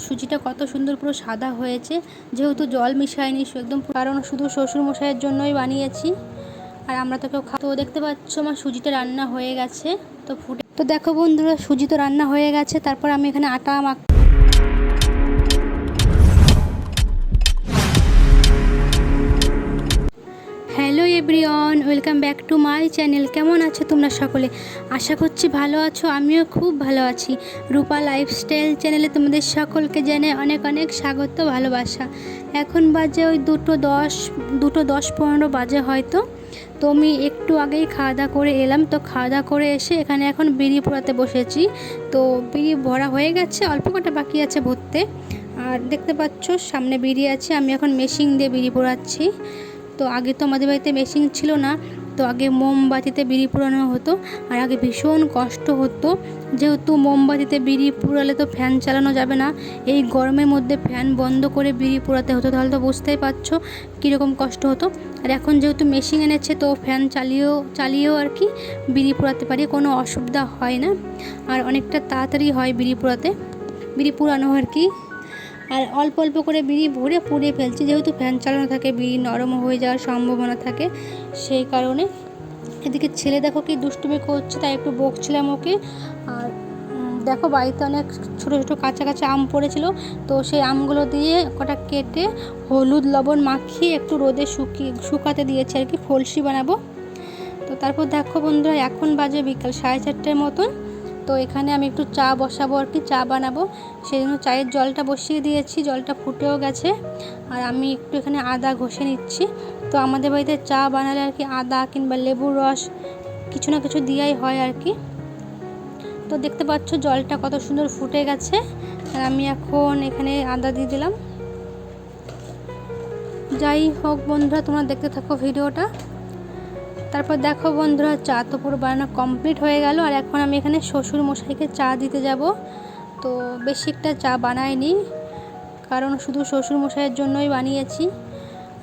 সুজিটা কত সুন্দর পুরো সাদা হয়েছে, যেহেতু জল মিশায়নি একদম, কারণ শুধু শ্বশুরমশাইয়ের জন্যই বানিয়েছি, আর আমরা তো কেউ তো দেখতে পাচ্ছ আমার সুজিটা রান্না হয়ে গেছে। তো দেখো বন্ধুরা, সুজি তো রান্না হয়ে গেছে। তারপর আমি এখানে আটা hello everyone, welcome back to my channel. কেমন আছো তোমরা সকলে? আশা করছি ভালো আছো, আমিও খুব ভালো আছি। রূপা লাইফস্টাইল চ্যানেলে তোমাদের সকলকে জানাই অনেক অনেক স্বাগত, ভালোবাসা। এখন বাজে ওই 2:10-2:15 বাজে হয়তো। তো আমি একটু আগেই খাওয়া দাওয়া করে এলাম। তো খাওয়া দাওয়া করে এসে এখানে এখন বিড়ি পোড়াতে বসেছি। তো বিড়ি ভরা হয়ে গেছে, অল্প কটা বাকি আছে ভরতে। আর দেখতে পাচ্ছ সামনে বিড়ি আছে, আমি এখন মেশিন দিয়ে বিড়ি পোড়াচ্ছি। তো আগে তো আমাদের বাড়িতে মেশিন ছিল না, তো আগে মোমবাতিতে বিড়ি পোড়ানো হতো। আর আগে ভীষণ কষ্ট হতো, যেহেতু মোমবাতিতে বিড়ি পোড়ালে তো ফ্যান চালানো যাবে না, এই গরমের মধ্যে ফ্যান বন্ধ করে বিড়ি পোড়াতে হতো। তাহলে তো বুঝতেই পারছো কীরকম কষ্ট হতো। আর এখন যেহেতু মেশিন এনেছে, তো ফ্যান চালিয়েও আর কি বিড়ি পোড়াতে পারি, কোনো অসুবিধা হয় না। আর অনেকটা তাড়াতাড়ি হয় বিড়ি পোড়ানো আর কি। আর অল্প অল্প করে বিড়ি ভরে পুড়িয়ে ফেলছি, যেহেতু ফ্যান চালানো থাকে বিড়ি নরম হয়ে যাওয়ার সম্ভাবনা থাকে, সেই কারণে। এদিকে ছেলে দেখো কি দুষ্টুমি করছে, তাই একটু বকছিলাম ওকে। আর দেখো বাড়িতে অনেক ছোটো ছোটো কাঁচা কাঁচা আম পড়েছিল, তো সেই আমগুলো দিয়ে কটা কেটে হলুদ লবণ মাখিয়ে একটু রোদে শুকাতে দিয়েছি আর কি, ফলসি বানাবো। তো তারপর দেখো বন্ধুরা, এখন বাজে বিকাল 4:30 মতন। তো এখানে আমি একটু চা বসাবো আর কি, চা বানাবো, সেই জন্য চায়ের জলটা বসিয়ে দিয়েছি, জলটা ফুটেও গেছে। আর আমি একটু এখানে আদা ঘষে নিচ্ছি। তো আমাদের বাড়িতে চা বানালে আর কি আদা কিংবা লেবুর রস কিছু না কিছু দিয়াই হয় আর কি। তো দেখতে পাচ্ছ জলটা কত সুন্দর ফুটে গেছে, আর আমি এখন এখানে আদা দিয়ে দিলাম। যাই হোক বন্ধুরা, তোমরা দেখতে থাকো ভিডিওটা। তারপর দেখো বন্ধুরা, চা তো পুরো বানানো কমপ্লিট হয়ে গেল। আর এখন আমি এখানে শ্বশুর মশাইকে চা দিতে যাব। তো বেশি একটা চা বানাইনি, কারণ শুধু শ্বশুর মশাইয়ের জন্যই বানিয়েছি,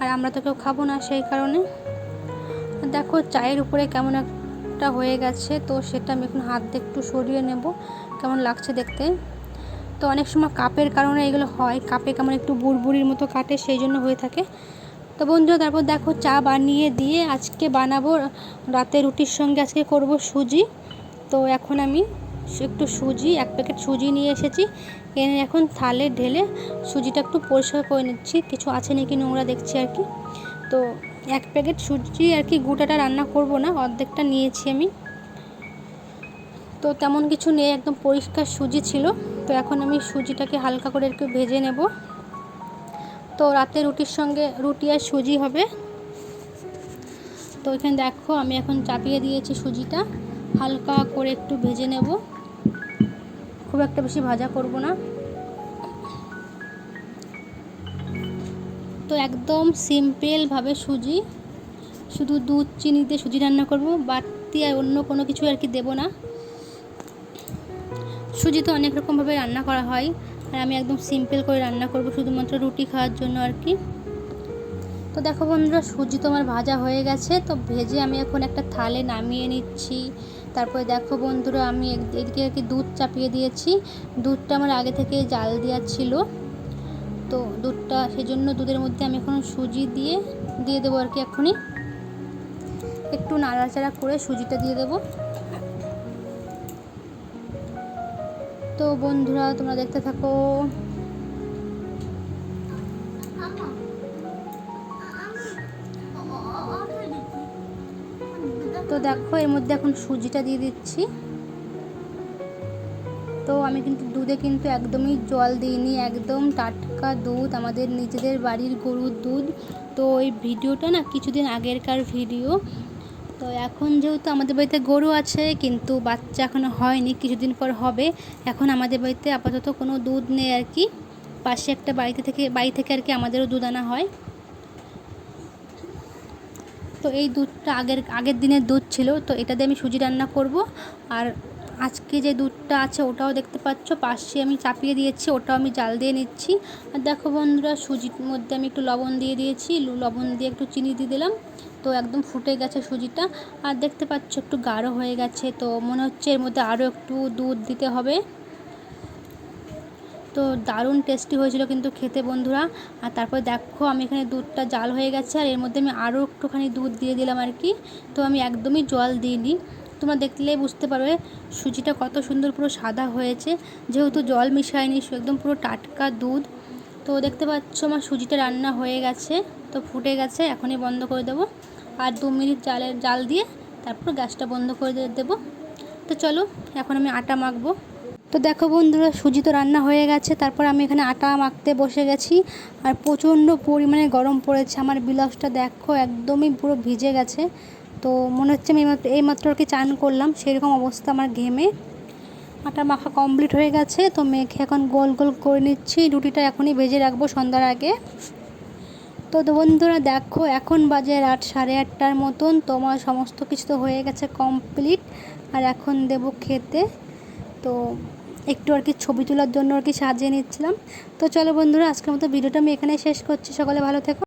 আর আমরা তো কেউ খাবো না, সেই কারণে। দেখো চায়ের উপরে কেমন একটা হয়ে গেছে, তো সেটা আমি এখন হাত দিয়ে একটু সরিয়ে নেব, কেমন লাগছে দেখতে। তো অনেক সময় কাপের কারণে এগুলো হয়, কাপে কেমন একটু বুড়বুড়ির মতো কাটে, সেই জন্য হয়ে থাকে। তো বন্ধুরা তারপর দেখো চা বানিয়ে দিয়ে আজকে বানাবো রাতে রুটির সঙ্গে, আজকে করব সুজি। তো এখন আমি একটু এক প্যাকেট সুজি নিয়ে এসেছি, এনে এখন থালে ঢেলে সুজিটা একটু পরিষ্কার করে নিচ্ছি, কিছু আছে নাকি নোংরা দেখছি আর কি। তো এক প্যাকেট সুজি আর কি, গোটাটা রান্না করব না, অর্ধেকটা নিয়েছি আমি। তো তেমন কিছু নেই, একদম পরিষ্কার সুজি ছিল। তো এখন আমি সুজিটাকে হালকা করে একটু ভেজে নেব। তো রাতে রুটির সঙ্গে রুটি আর সুজি হবে। তো এখানে দেখো আমি এখন চাপিয়ে দিয়েছি সুজিটা, হালকা করে একটু ভেজে নেব, খুব একটা বেশি ভাজা করব না। তো একদম সিম্পলভাবে সুজি, শুধু দুধ চিনি দিয়ে সুজি রান্না করব, বাড়তি আর অন্য কোনো কিছু আর কি দেব না। সুজি তো অনেক রকমভাবে রান্না করা হয়, আর আমি একদম সিম্পল করে রান্না করব শুধুমাত্র রুটি খাওয়ার জন্য আর কি। তো দেখো বন্ধুরা, সুজি তো আমার ভাজা হয়ে গেছে, তো ভেজে আমি এখন একটা থালে নামিয়ে নিচ্ছি। তারপরে দেখো বন্ধুরা, আমি এদিকে আর কি দুধ চাপিয়ে দিয়েছি, দুধটা আমার আগে থেকে জাল দেওয়া ছিল। তো দুধটা সেই জন্য দুধের মধ্যে আমি এখন সুজি দিয়ে দেবো আর কি, এখনই একটু নাড়াচাড়া করে সুজিটা দিয়ে দেবো। তো বন্ধুরা তোমরা দেখতে থাকো। তো দেখো এর মধ্যে এখন সুজিটা দিয়ে দিচ্ছি। তো আমি কিন্তু দুধে কিন্তু একদমই জল দিইনি, একদম টাটকা দুধ, আমাদের নিজেদের বাড়ির গরুর দুধ। তো এই ভিডিওটা না কিছুদিন আগেরকার ভিডিও। তো এখন যেহেতু আমাদের বাড়িতে গরু আছে, কিন্তু বাচ্চা এখনও হয়নি, কিছুদিন পর হবে। এখন আমাদের বাড়িতে আপাতত কোনো দুধ নেই আর কি, পাশে একটা বাড়ি থেকে আর কি আমাদেরও দুধ আনা হয়। তো এই দুধটা আগের দিনের দুধ ছিল, তো এটা দিয়ে আমি সুজি রান্না করব। আর আজকে যে দুধটা আছে ওটাও দেখতে পাচ্ছ পাশে আমি চাপিয়ে দিয়েছি, ওটাও আমি জাল দিয়ে নিচ্ছি। আর দেখো বন্ধুরা, সুজির মধ্যে আমি একটু লবণ দিয়ে দিয়েছি, লবণ দিয়ে একটু চিনি দিয়ে দিলাম। তো একদম ফুটে গেছে সুজিটা, আর দেখতে পাচ্ছ একটু গাঢ় হয়ে গেছে। তো মনে হচ্ছে এর মধ্যে আরও একটু দুধ দিতে হবে। তো দারুণ টেস্টি হয়েছিল কিন্তু খেতে বন্ধুরা। আর তারপর দেখো আমি এখানে দুধটা জাল হয়ে গেছে, আর এর মধ্যে আমি আরও একটুখানি দুধ দিয়ে দিলাম আর কি। তো আমি একদমই জল দিইনি, তোমরা দেখলেই বুঝতে পারবে সুজিটা কত সুন্দর পুরো সাদা হয়েছে, যেহেতু জল মিশায়নি, একদম পুরো টাটকা দুধ। তো দেখতে পাচ্ছ আমার সুজিটা রান্না হয়ে গেছে, তো ফুটে গেছে, এখনই বন্ধ করে দেবো। আর 2 মিনিট জাল দিয়ে তারপর গ্যাসটা বন্ধ করে দেবো। তো চলো এখন আমি আটা মাখবো। তো দেখো বন্ধুরা সুজি তো রান্না হয়ে গেছে, তারপর আমি এখানে আটা মাখতে বসে গেছি। আর প্রচণ্ড পরিমাণে গরম পড়েছে, আমার ব্লাউজটা দেখো একদমই পুরো ভিজে গেছে। তো মনে হচ্ছে আমি এইমাত্র আর কি চান করলাম, সেরকম অবস্থা আমার ঘেমে। আটা মাখা কমপ্লিট হয়ে গেছে, তো মেখে এখন গোল গোল করে নিচ্ছি। রুটিটা এখনই ভেজে রাখবো সন্ধ্যার আগে। তো বন্ধুরা দেখো এখন বাজে রাত 8:30টার মতন, তোমার সমস্ত কিছু তো হয়ে গেছে কমপ্লিট। আর এখন দেবো খেতে। তো একটু আর কি ছবি তোলার জন্য আর কি সাজিয়ে নিচ্ছিলাম। তো চলো বন্ধুরা আজকের মতো ভিডিওটা আমি এখানেই শেষ করছি, সকলে ভালো থেকো।